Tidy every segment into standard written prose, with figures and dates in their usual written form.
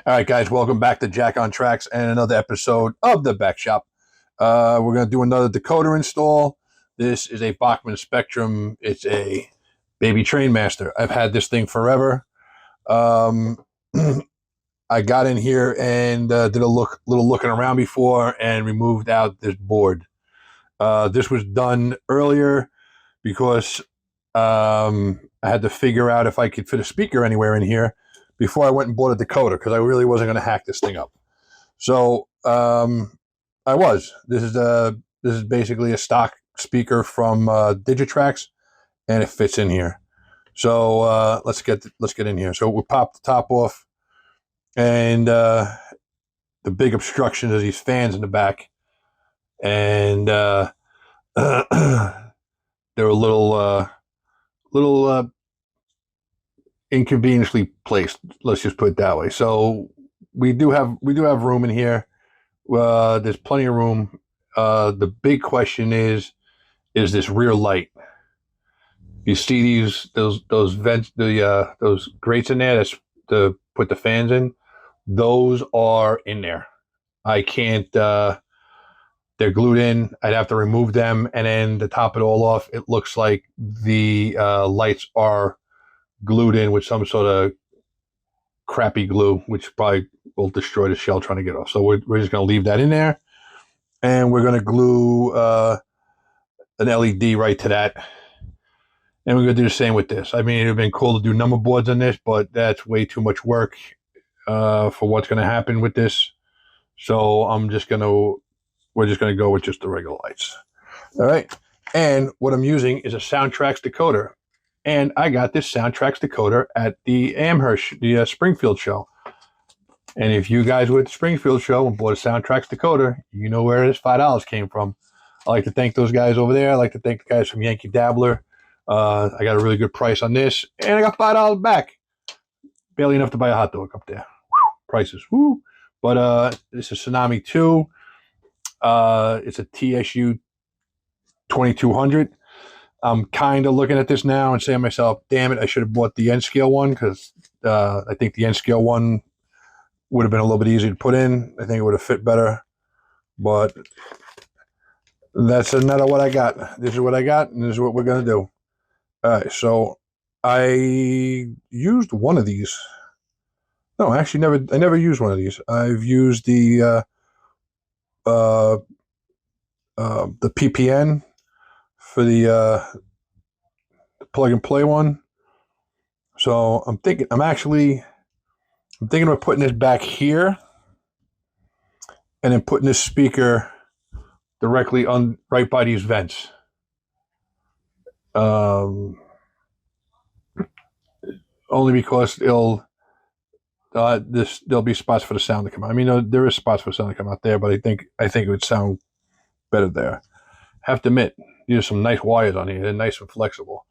All right, guys, welcome back to Jack on Tracks and another episode of the Back Shop. We're going to do another decoder install. This is a Bachman Spectrum. It's a baby Trainmaster. I've had this thing forever. I got in here and did a little looking around before and removed out this board. This was done earlier because I had to figure out if I could fit a speaker anywhere in here before I went and bought a decoder, because I really wasn't going to hack this thing up. So I was. This is basically a stock speaker from Digitrax, and it fits in here. So let's get in here. So we pop the top off, and the big obstruction is these fans in the back, and they're a little inconveniently placed. Let's just put it that way. So we do have room in here. There's plenty of room. The big question is this rear light? You see those vents, those grates in there that's to put the fans in. Those are in there. I can't. They're glued in. I'd have to remove them, and then to top it all off, it looks like the lights are glued in with some sort of crappy glue, which probably will destroy the shell trying to get off. So we're just going to leave that in there, and we're going to glue an LED right to that, and we're going to do the same with this. I mean, it would have been cool to do number boards on this, but that's way too much work for what's going to happen with this. So we're just going to go with just the regular lights. All right, and what I'm using is a Soundtraxx decoder. And I got this Soundtraxx decoder at the Amherst, the Springfield show. And if you guys were at the Springfield show and bought a Soundtraxx decoder, you know where this $5 came from. I like to thank those guys over there. I like to thank the guys from Yankee Dabbler. I got a really good price on this, and I got $5 back. Barely enough to buy a hot dog up there. Woo, prices, woo. But this is Tusnami2. It's a TSU 2200. I'm kind of looking at this now and saying to myself, damn it, I should have bought the N scale one, because I think the N scale one would have been a little bit easier to put in. I think it would have fit better. But that's another what I got. This is what I got, and this is what we're going to do. All right, so I used one of these. No, actually, I never used one of these. I've used the PPN for the plug and play one. So I'm thinking of putting this back here, and then putting this speaker directly on right by these vents. Only because there'll be spots for the sound to come out. I mean, there is spots for sound to come out there, but I think it would sound better there. Have to admit, these are some nice wires on here. They're nice and flexible.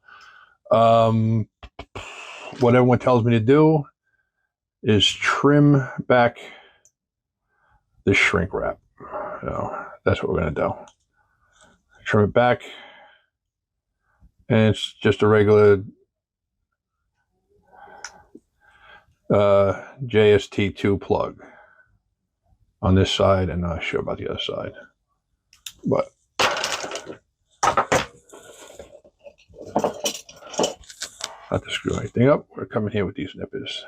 What everyone tells me to do is trim back the shrink wrap. So that's what we're going to do. Trim it back, and it's just a regular JST2 plug on this side, and not sure about the other side. But not to screw anything up, we're coming here with these nippers.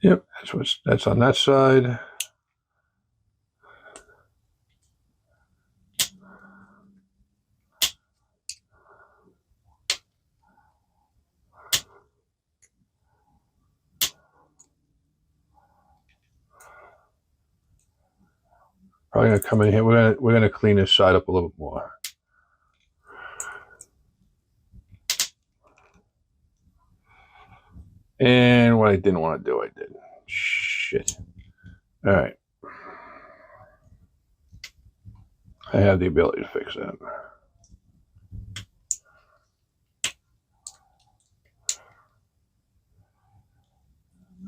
Yep, that's on that side. Probably gonna come in here. We're gonna clean this side up a little bit more. And what I didn't want to do, I did. Shit. All right. I have the ability to fix that.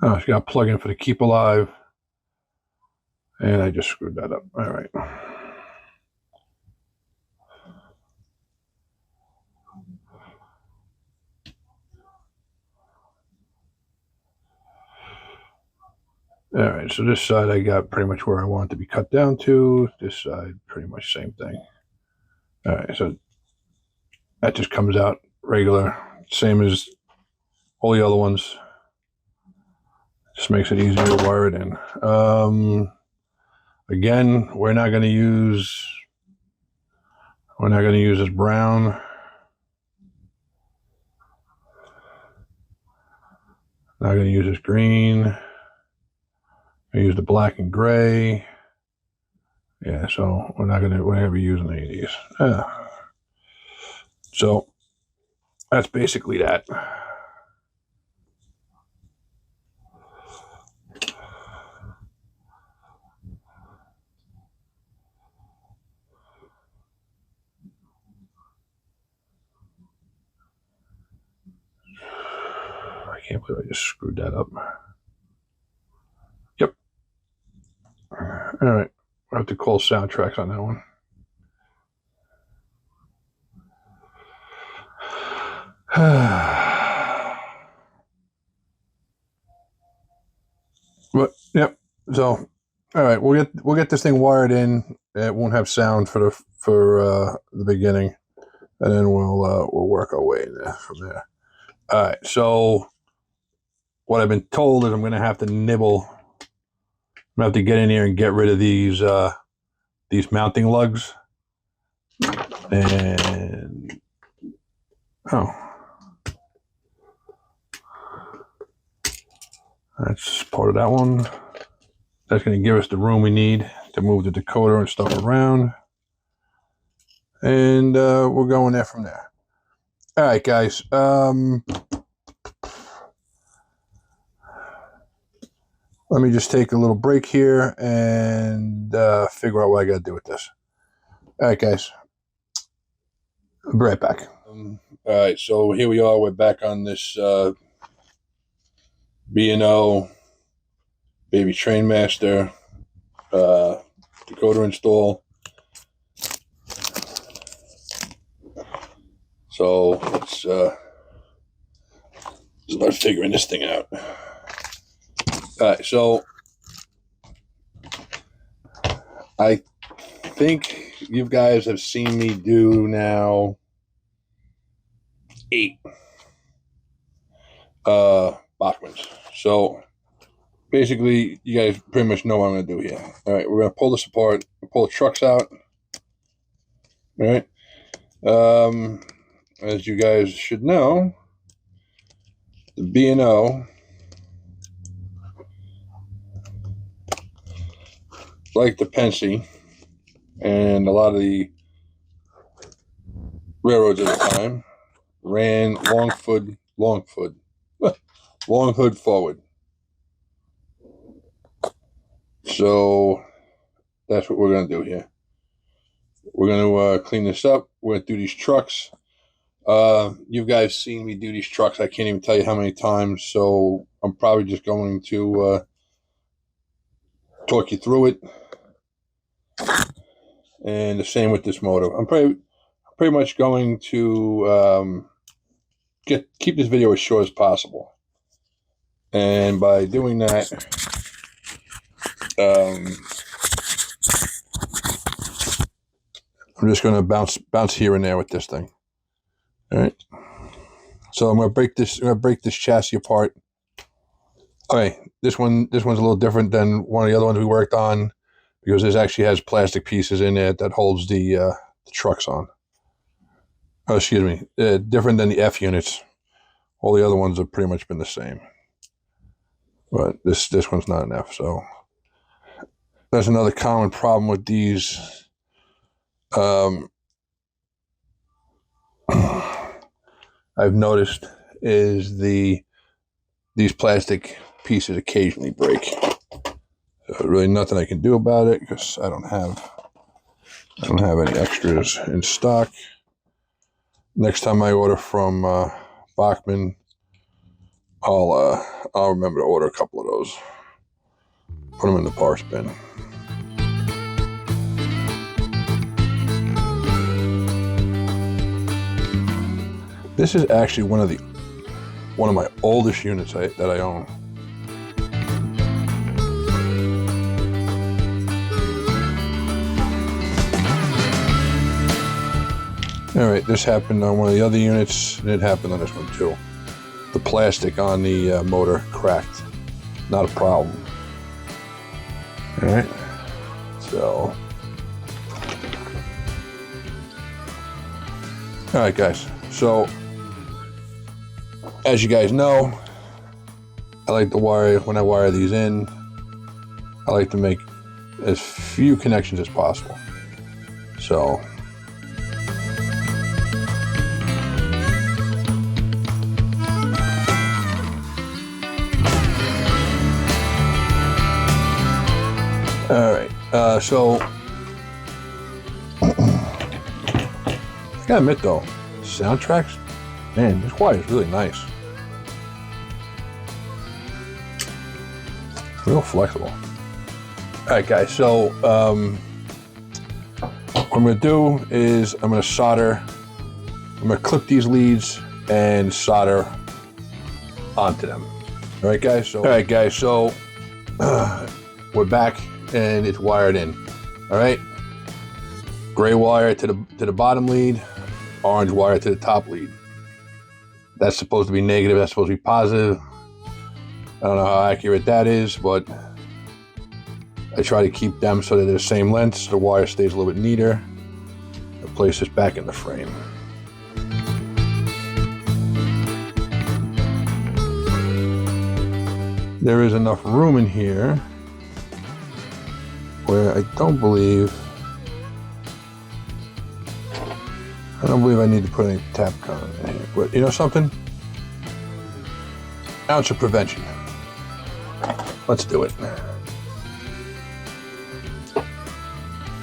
Oh, she got a plug-in for the Keep Alive. And I just screwed that up. All right. All right, so this side I got pretty much where I want it to be cut down to. This side, pretty much same thing. All right, so that just comes out regular, same as all the other ones. Just makes it easier to wire it in. Again, we're not going to use this brown. Not going to use this green. I use the black and gray. Yeah, so we're not going to be using any of these. So that's basically that. I can't believe I just screwed that up. Yep. All right. I have to call Soundtraxx on that one. But yep. So, all right, we'll get this thing wired in. It won't have sound for the beginning, and then we'll work our way in there from there. All right. So, what I've been told is I'm going to have to nibble. I'm going to have to get in here and get rid of these mounting lugs. And that's part of that one. That's going to give us the room we need to move the decoder and stuff around. And we're going there from there. All right, guys. Let me just take a little break here and figure out what I got to do with this. All right, guys. I'll be right back. All right, so here we are. We're back on this B&O Baby Trainmaster decoder install. So let's start figuring this thing out. All right, so I think you guys have seen me do now 8 Baldwins. So basically, you guys pretty much know what I'm going to do here. All right, we're going to pull this apart, pull the trucks out. All right. As you guys should know, the B&O, like the Pensy and a lot of the railroads at the time, ran long hood forward. So that's what we're going to do here. We're going to clean this up. We're going to do these trucks. You guys seen me do these trucks. I can't even tell you how many times. So I'm probably just going to talk you through it. And the same with this motor. I'm pretty much going to keep this video as short as possible. And by doing that, I'm just going to bounce here and there with this thing. All right. So I'm going to break this. I'm going to break this chassis apart. Okay, this one's a little different than one of the other ones we worked on because this actually has plastic pieces in it that holds the trucks on. Oh, excuse me. Different than the F units. All the other ones have pretty much been the same. But this one's not an F, so That's another common problem with these. I've noticed is these plastic pieces occasionally break. So really nothing I can do about it because I don't have any extras in stock. Next time I order from Bachman, I'll remember to order a couple of those. Put them in the parts bin. This is actually one of my oldest units that I own. All right, this happened on one of the other units, and it happened on this one too. The plastic on the motor cracked. Not a problem. All right, so. All right, guys, so. As you guys know, I like to wire, when I wire these in, I like to make as few connections as possible. So, all right, so, I gotta admit though, Soundtraxx, man, this wire is really nice. Real flexible. All right, guys, so what I'm gonna do is I'm gonna clip these leads and solder onto them. All right, guys, so we're back and it's wired in. All right, gray wire to the bottom lead, orange wire to the top lead. That's supposed to be negative, that's supposed to be positive. I don't know how accurate that is, but I try to keep them so that they're the same length, so the wire stays a little bit neater. I'll place this back in the frame. There is enough room in here where I don't believe I need to put any tap con in here. But you know something? Ounce of prevention. Let's do it.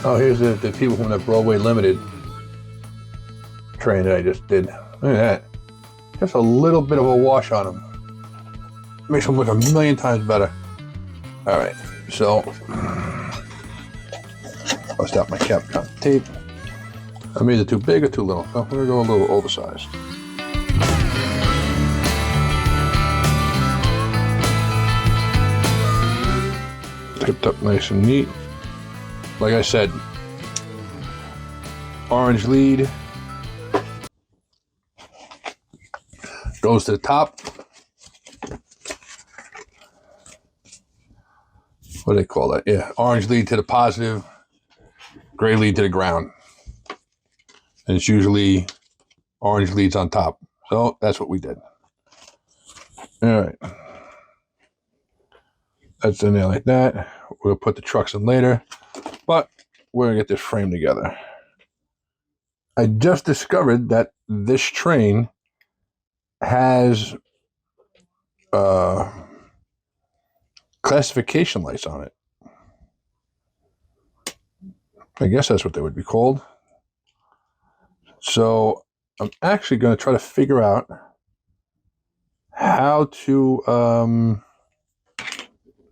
Oh, here's the people from the Broadway Limited train that I just did. Look at that. Just a little bit of a wash on them. Makes them look a million times better. All right, so I'll stop my Capcom tape. I'm either too big or too little, so we're gonna go a little oversized. Tipped up nice and neat. Like I said, orange lead goes to the top. What do they call that? Yeah, orange lead to the positive, gray lead to the ground. And it's usually orange leads on top. So that's what we did. All right. That's in there like that. We'll put the trucks in later, but we're gonna get this frame together. I just discovered that this train has classification lights on it. I guess that's what they would be called. So I'm actually going to try to figure out how to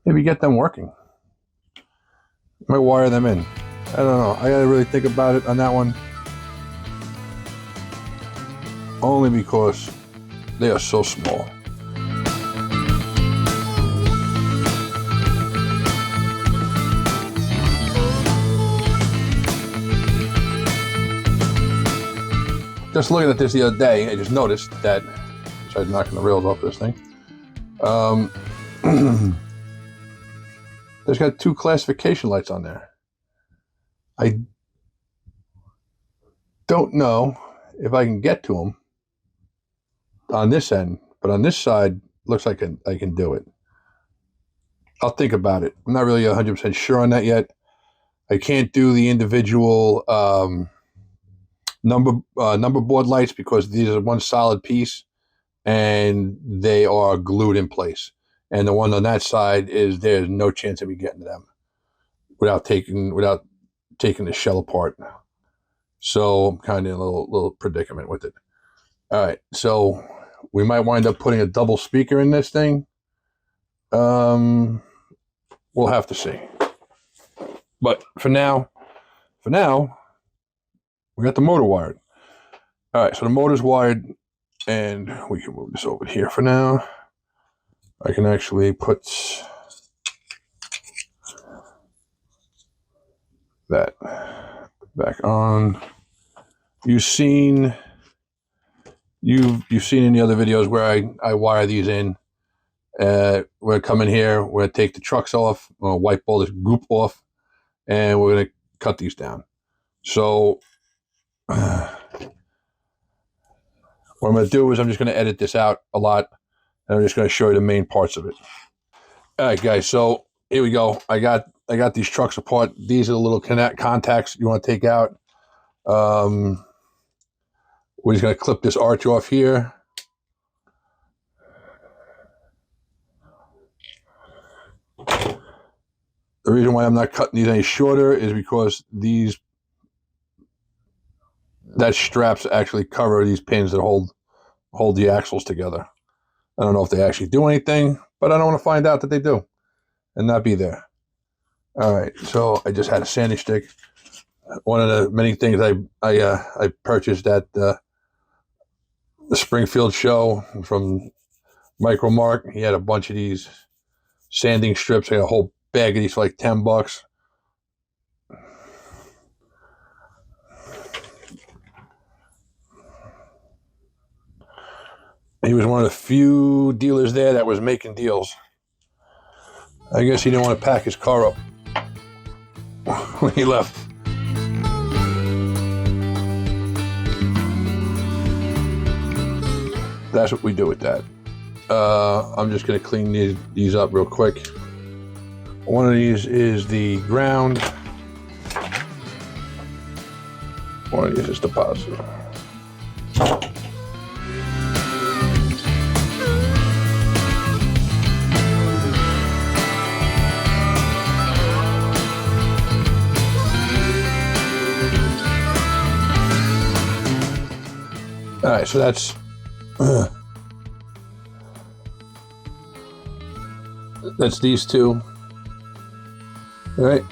maybe get them working. Might wire them in. I don't know. I got to really think about it on that one. Only because they are so small. Just looking at this the other day, I just noticed that, besides knocking the rails off this thing, there's got 2 classification lights on there. I don't know if I can get to them on this end, but on this side, looks like I can do it. I'll think about it. I'm not really 100% sure on that yet. I can't do the individual number board lights because these are one solid piece and they are glued in place. And the one on that side is there's no chance of me getting to them without taking the shell apart. So I'm kind of in a little predicament with it. All right, so we might wind up putting a double speaker in this thing. We'll have to see. But for now, we got the motor wired. All right, so the motor's wired, and we can move this over here for now. I can actually put that back on. You've seen in the other videos where I wire these in. We're gonna come in here. We're gonna take the trucks off. We're gonna wipe all this goop off, and we're gonna cut these down. So what I'm gonna do is I'm just gonna edit this out a lot, and I'm just gonna show you the main parts of it. All right, guys. So here we go. I got these trucks apart. These are the little contacts you want to take out. We're just gonna clip this arch off here. The reason why I'm not cutting these any shorter is because that straps actually cover these pins that hold the axles together. I don't know if they actually do anything, but I don't want to find out that they do and not be there. All right, so I just had a sanding stick. One of the many things I purchased at the Springfield show from Micro Mark. He had a bunch of these sanding strips. I got a whole bag of these for like $10. He was one of the few dealers there that was making deals. I guess he didn't want to pack his car up when he left. That's what we do with that. I'm just going to clean these up real quick. One of these is the ground. One of these is the positive. All right, so that's these two. All right.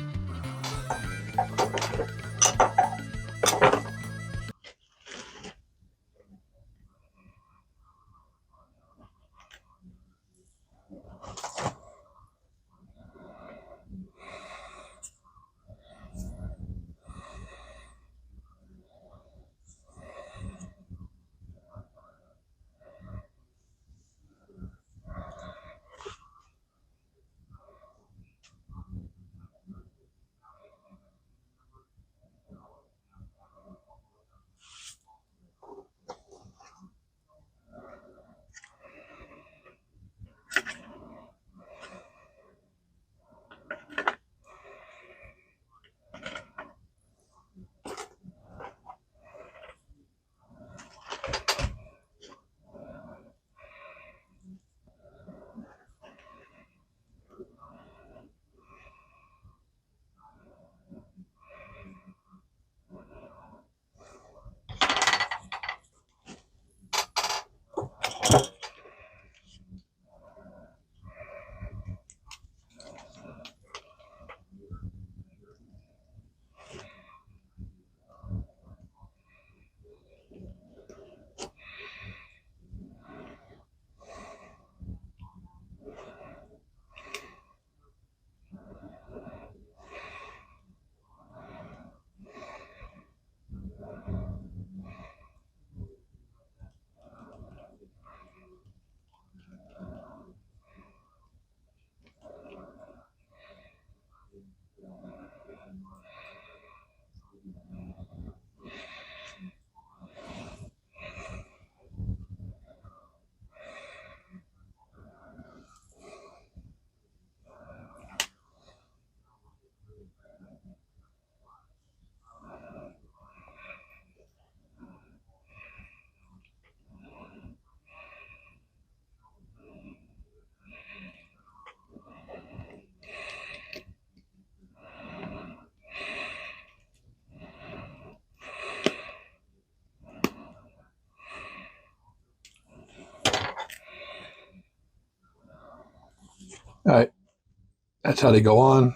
That's how they go on.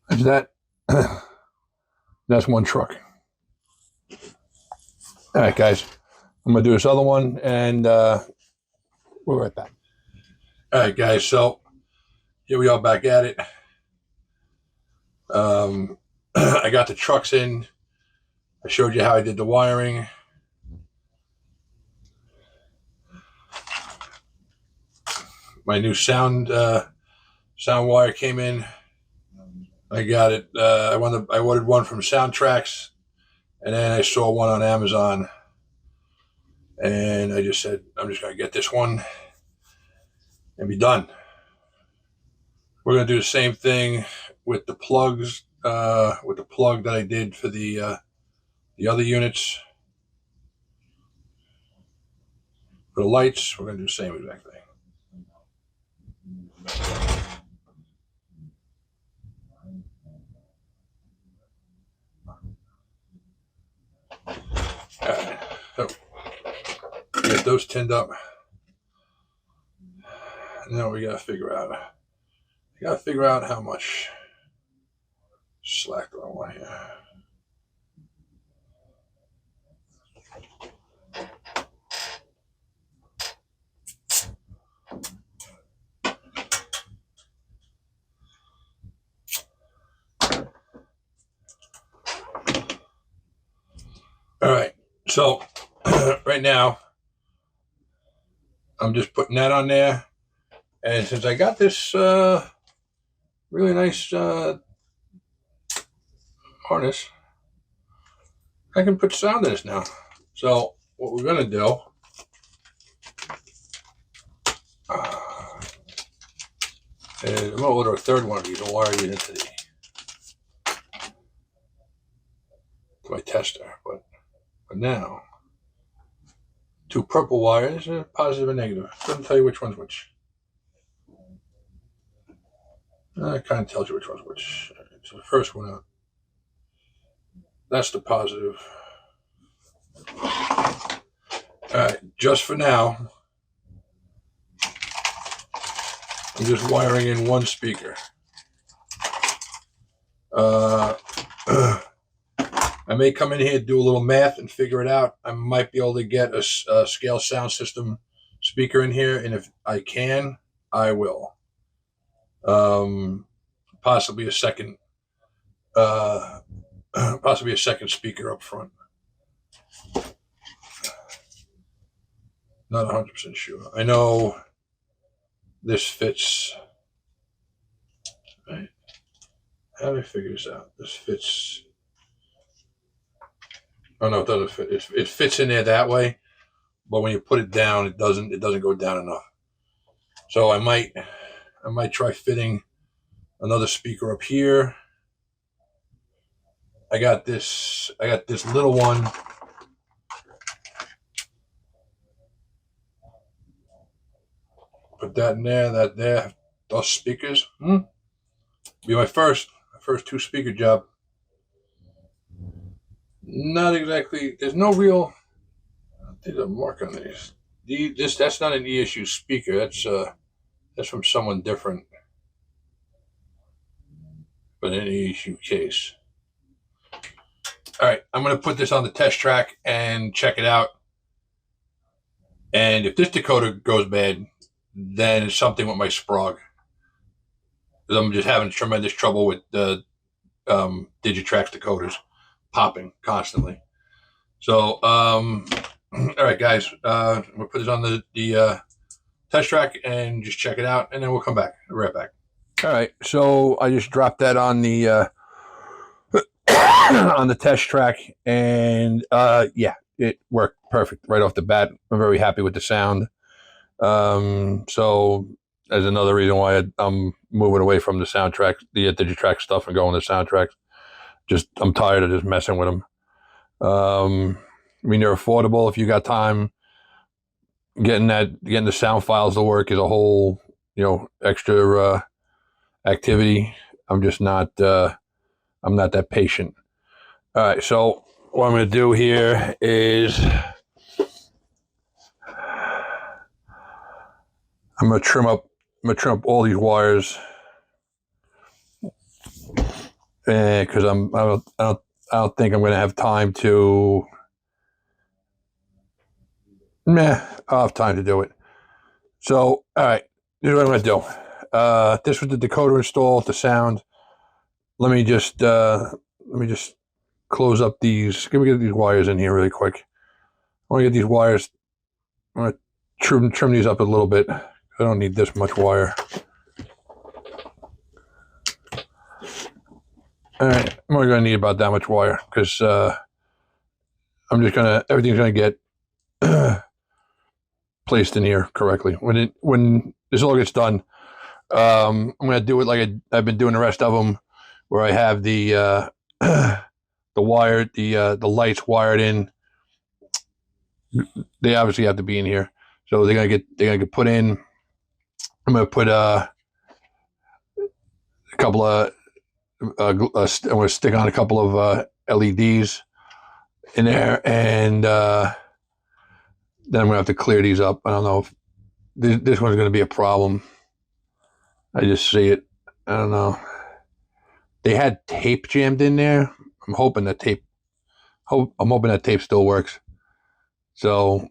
That's that. That's one truck. All right, guys. I'm going to do this other one, and we'll be right back. All right, guys. So here we are back at it. I got the trucks in. I showed you how I did the wiring. My new sound wire came in. I got it. I ordered one from Soundtraxx, and then I saw one on Amazon, and I just said, I'm just going to get this one and be done. We're going to do the same thing with the plugs, with the plug that I did for the other units. For the lights, we're going to do the same exact thing. All right, so get those tinned up. Now we got to figure out. How much slack do I want here. All right, so right now I'm just putting that on there, and since I got this really nice harness, I can put sound in this now. So what we're gonna do is I'm gonna order a third one of these and wire it into my tester, but now, 2 purple wires, positive and negative. Doesn't tell you which one's which. It kind of tells you which one's which. So the first one out, that's the positive. All right, just for now, I'm just wiring in one speaker. I may come in here, do a little math, and figure it out. I might be able to get a scale sound system speaker in here, and if I can, I will. Possibly a second speaker up front. Not 100% sure. I know this fits. Right? How do I figure this out? This fits. Oh no, it doesn't fit. It fits in there that way, but when you put it down, it doesn't go down enough. So I might try fitting another speaker up here. I got this little one. Put that in there, that there. Those speakers. Be my first 2 speaker job. Not exactly. There's no real. There's a mark on these. That's not an ESU speaker. That's from someone different. But an ESU case. All right, I'm going to put this on the test track and check it out. And if this decoder goes bad, then it's something with my Sprague. I'm just having tremendous trouble with the Digitrax decoders popping constantly. So, all right, guys, we'll put this on the test track and just check it out, and then we'll come back. I'll be right back. All right, so I just dropped that on the on the test track, and yeah, it worked perfect right off the bat. I'm very happy with the sound. So there's another reason why I'm moving away from the Soundtraxx, the Digitrax stuff, and going to Soundtraxx. Just I'm tired of just messing with them. I mean, they're affordable if you got time. Getting the sound files to work is a whole extra activity. I'm just not I'm not that patient. All right, so what I'm going to do here is I'm going to trim up all these wires, because I don't think I'm going to have time to. I'll have time to do it. So, all right, this is what I'm going to do. This was the decoder install, the sound. Let me just close up these. Let me get these wires in here really quick. I want to get these wires. I'm going to trim these up a little bit. I don't need this much wire. All right, I'm only going to need about that much wire because everything's going to get placed in here correctly. When this all gets done, I'm going to do it like I've been doing the rest of them, where I have the the lights wired in. They obviously have to be in here, so they're gonna get put in. I'm gonna put a couple of I'm gonna stick on a couple of LEDs in there, and then I'm gonna have to clear these up. I don't know if this one's gonna be a problem. I just see it. I don't know. They had tape jammed in there. I'm hoping that tape still works. So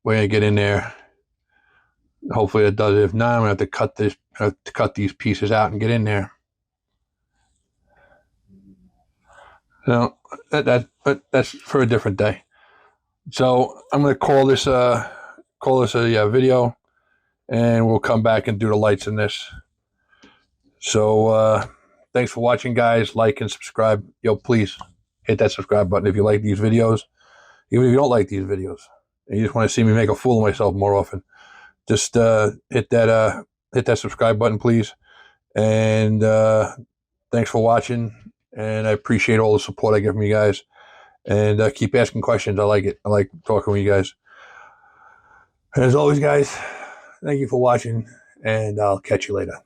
we're gonna get in there. Hopefully it does. If not, I'm gonna have to cut these pieces out and get in there. So that's for a different day. So I'm gonna call this a video, and we'll come back and do the lights in this. So thanks for watching, guys. Like and subscribe. Yo, please hit that subscribe button if you like these videos. Even if you don't like these videos and you just want to see me make a fool of myself more often, just hit that subscribe button, please. And thanks for watching. And I appreciate all the support I get from you guys. And keep asking questions. I like it. I like talking with you guys. And as always, guys, thank you for watching. And I'll catch you later.